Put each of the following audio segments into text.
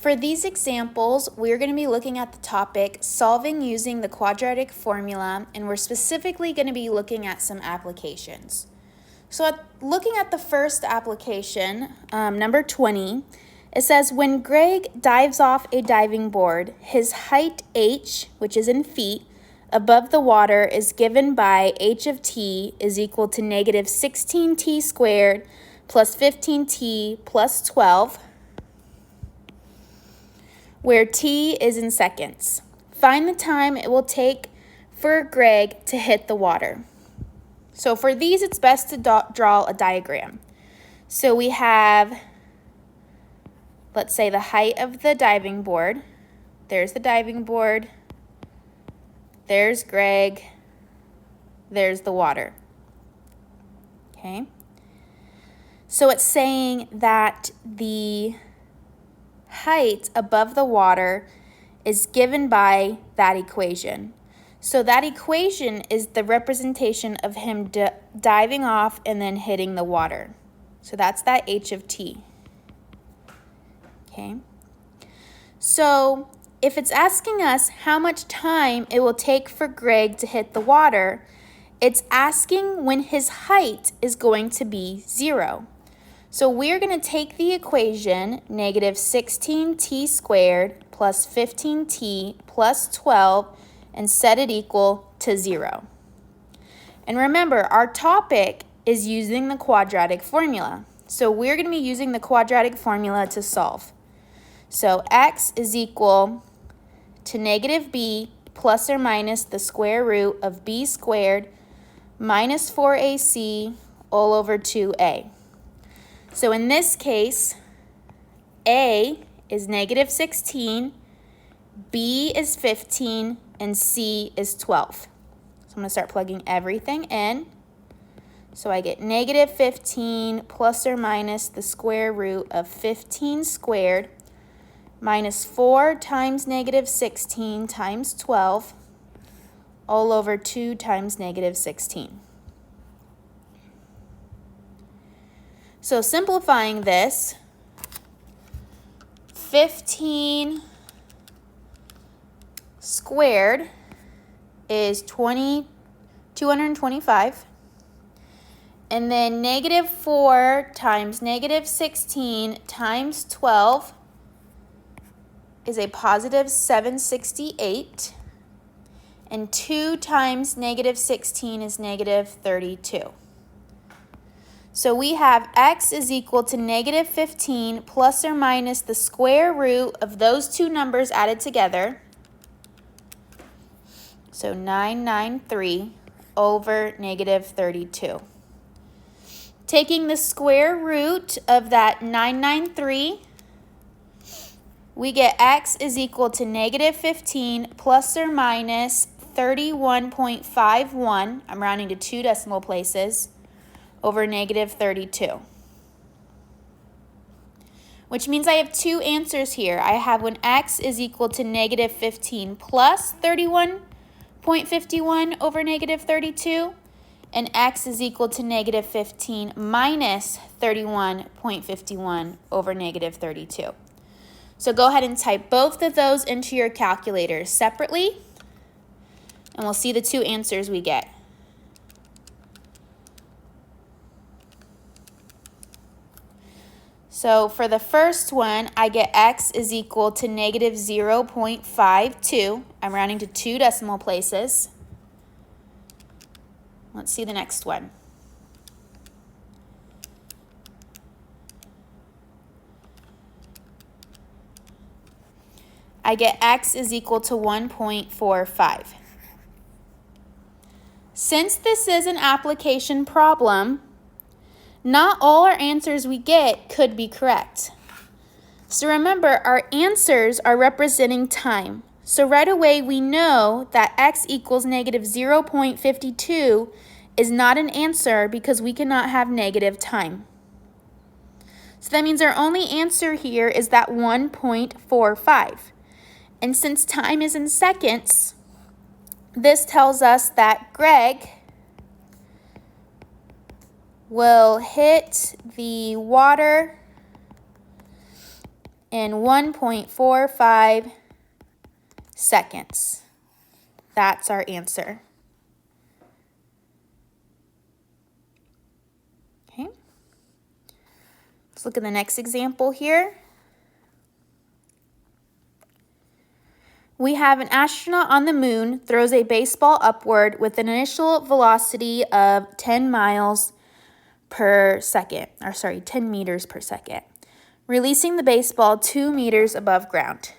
For these examples, we're going to be looking at the topic solving using the quadratic formula, and we're specifically going to be looking at some applications. So looking at the first application, number 20, it says when Greg dives off a diving board, his height h, which is in feet, above the water is given by h of t is equal to negative 16t squared plus 15t plus 12, where t is in seconds. Find the time it will take for Greg to hit the water. So for these, it's best to draw a diagram. So we have, let's say, the height of the diving board. There's the diving board. There's Greg. There's the water. Okay. So it's saying that the height above the water is given by that equation. So that equation is the representation of him diving off and then hitting the water. So that's that h of t. Okay. So if it's asking us how much time it will take for Greg to hit the water, it's asking when his height is going to be 0. So we're going to take the equation, negative 16t squared plus 15t plus 12, and set it equal to 0. And remember, our topic is using the quadratic formula. So we're going to be using the quadratic formula to solve. So x is equal to negative b plus or minus the square root of b squared minus 4ac all over 2a. So in this case, a is negative 16, b is 15, and c is 12. So I'm going to start plugging everything in. So I get negative 15 plus or minus the square root of 15 squared minus 4 times negative 16 times 12 all over 2 times negative 16. So simplifying this, 15 squared is 225. And then negative 4 times negative 16 times 12 is a positive 768. And 2 times negative 16 is negative 32. So we have x is equal to negative 15 plus or minus the square root of those two numbers added together. So 993 over negative 32. Taking the square root of that 993, we get x is equal to negative 15 plus or minus 31.51, I'm rounding to 2 decimal places, over negative 32. Which means I have two answers here. I have when x is equal to negative 15 plus 31.51 over negative 32, and x is equal to negative 15 minus 31.51 over negative 32. So go ahead and type both of those into your calculators separately, and we'll see the two answers we get. So for the first one, I get x is equal to negative 0.52. I'm rounding to 2 decimal places. Let's see the next one. I get x is equal to 1.45. Since this is an application problem, not all our answers we get could be correct. So remember, our answers are representing time. So right away, we know that x equals negative 0.52 is not an answer because we cannot have negative time. So that means our only answer here is that 1.45. And since time is in seconds, this tells us that Greg will hit the water in 1.45 seconds. That's our answer. Okay. Let's look at the next example here. We have an astronaut on the moon throws a baseball upward with an initial velocity of 10 miles per second, 10 meters per second, releasing the baseball 2 meters above ground.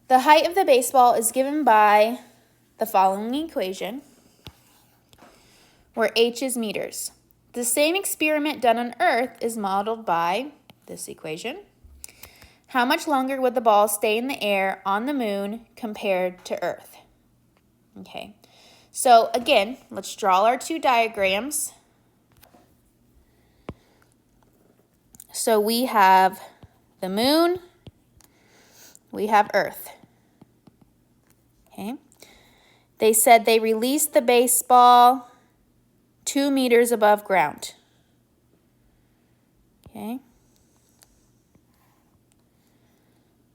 The height of the baseball is given by the following equation, where h is meters. The same experiment done on Earth is modeled by this equation. How much longer would the ball stay in the air on the moon compared to Earth? Okay, so again, let's draw our two diagrams. So we have the moon, we have Earth. Okay, they said they released the baseball 2 meters above ground. Okay.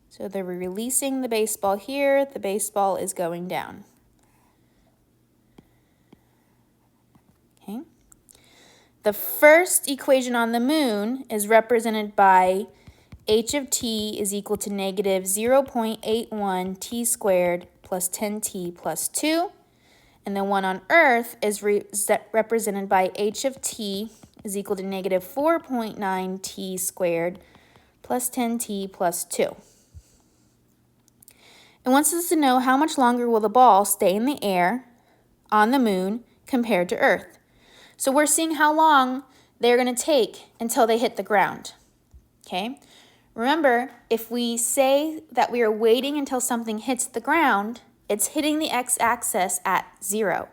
So they're releasing the baseball here. The baseball is going down. Okay. The first equation on the moon is represented by h of t is equal to negative 0.81 t squared plus 10t plus 2. And the one on Earth is represented by h of t is equal to negative 4.9 t squared plus 10t plus 2. It wants us to know how much longer will the ball stay in the air on the moon compared to Earth. So we're seeing how long they're going to take until they hit the ground. Okay? Remember, if we say that we are waiting until something hits the ground, it's hitting the x-axis at 0.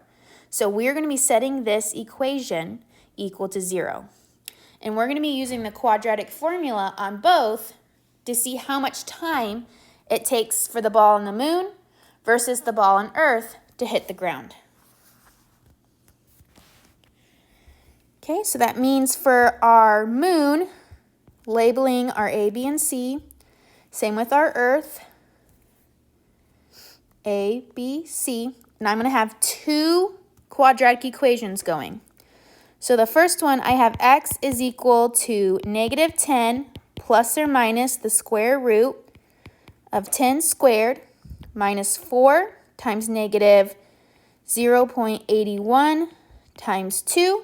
So we're going to be setting this equation equal to 0. And we're going to be using the quadratic formula on both to see how much time it takes for the ball on the moon versus the ball on Earth to hit the ground. Okay, so that means for our moon, labeling our A, B, and C. Same with our Earth, A, B, C. And I'm going to have two quadratic equations going. So the first one, I have x is equal to negative 10 plus or minus the square root of 10 squared minus 4 times negative 0.81 times 2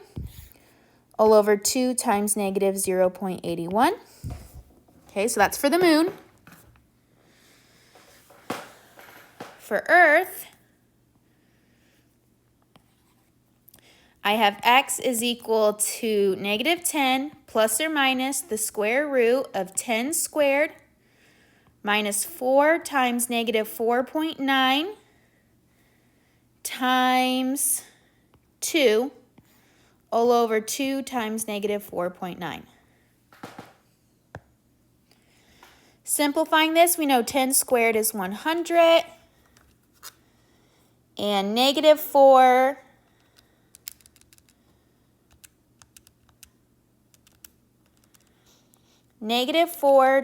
all over 2 times negative 0.81. Okay, so that's for the moon. For Earth, I have x is equal to negative 10 plus or minus the square root of 10 squared minus 4 times negative 4.9 times 2 all over 2 times negative 4.9. Simplifying this, we know 10 squared is 100, and negative 4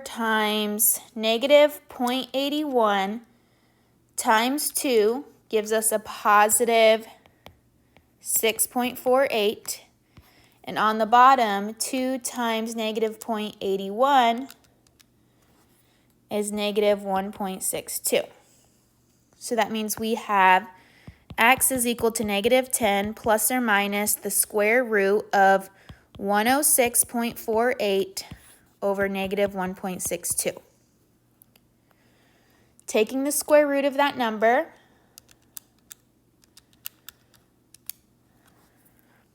times negative 0.81 times 2 gives us a positive 6.48. And on the bottom, 2 times negative 0.81 is negative 1.62. So that means we have x is equal to negative 10 plus or minus the square root of 106.48 over negative 1.62. Taking the square root of that number,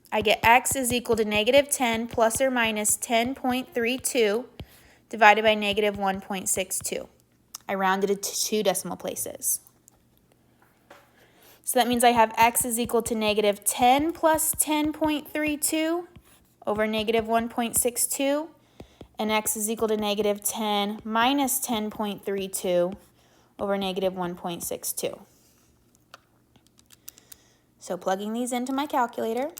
I get x is equal to negative 10 plus or minus 10.32 divided by negative 1.62. I rounded it to 2 decimal places. So that means I have x is equal to negative 10 plus 10.32 over negative 1.62, and x is equal to negative 10 minus 10.32 over negative 1.62. So plugging these into my calculator,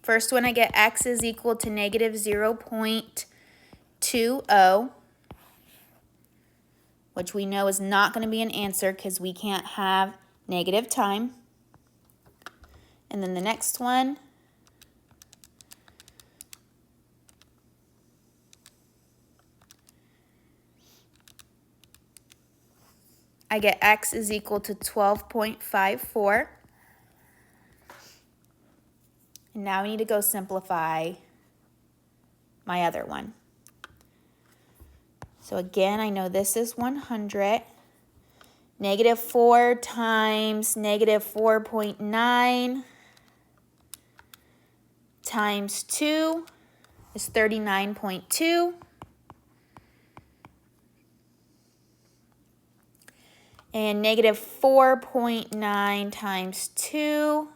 First one, I get x is equal to negative 0.20, which we know is not going to be an answer because we can't have negative time. And then the next one, I get x is equal to 12.54. And now we need to go simplify my other one. So again, I know this is 100. Negative 4 times negative 4.9 times 2 is 39.2. And negative 4.9 times 2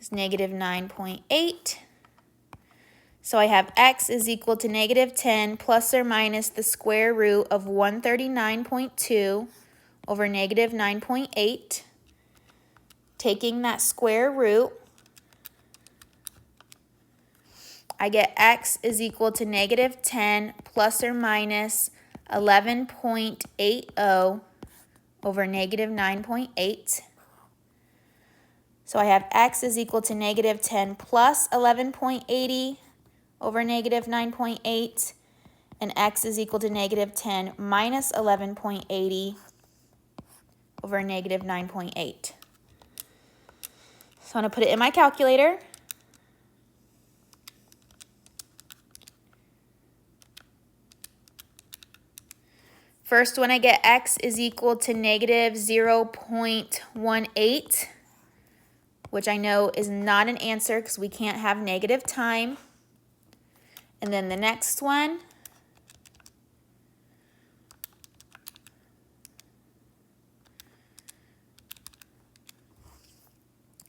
is negative 9.8. So I have x is equal to negative 10 plus or minus the square root of 139.2 over negative 9.8. Taking that square root, I get x is equal to negative 10 plus or minus 11.80 over negative 9.8. So I have x is equal to negative 10 plus 11.80 over negative 9.8, and x is equal to negative 10 minus 11.80 over negative 9.8. So I'm going to put it in my calculator. First one, I get x is equal to negative 0.18, which I know is not an answer because we can't have negative time. And then the next one,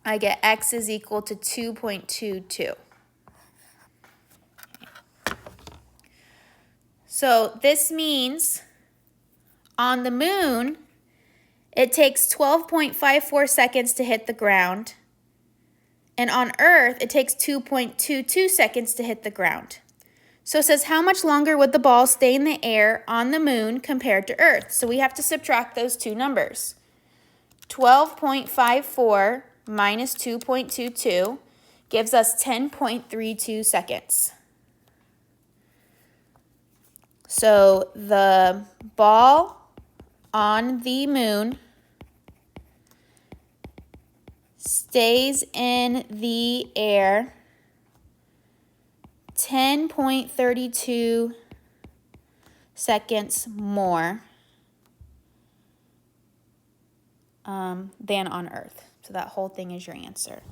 I get x is equal to 2.22. So this means on the moon, it takes 12.54 seconds to hit the ground. And on Earth, it takes 2.22 seconds to hit the ground. So it says how much longer would the ball stay in the air on the moon compared to Earth? So we have to subtract those two numbers. 12.54 minus 2.22 gives us 10.32 seconds. So the ball on the moon stays in the air 10.32 seconds more than on Earth. So that whole thing is your answer.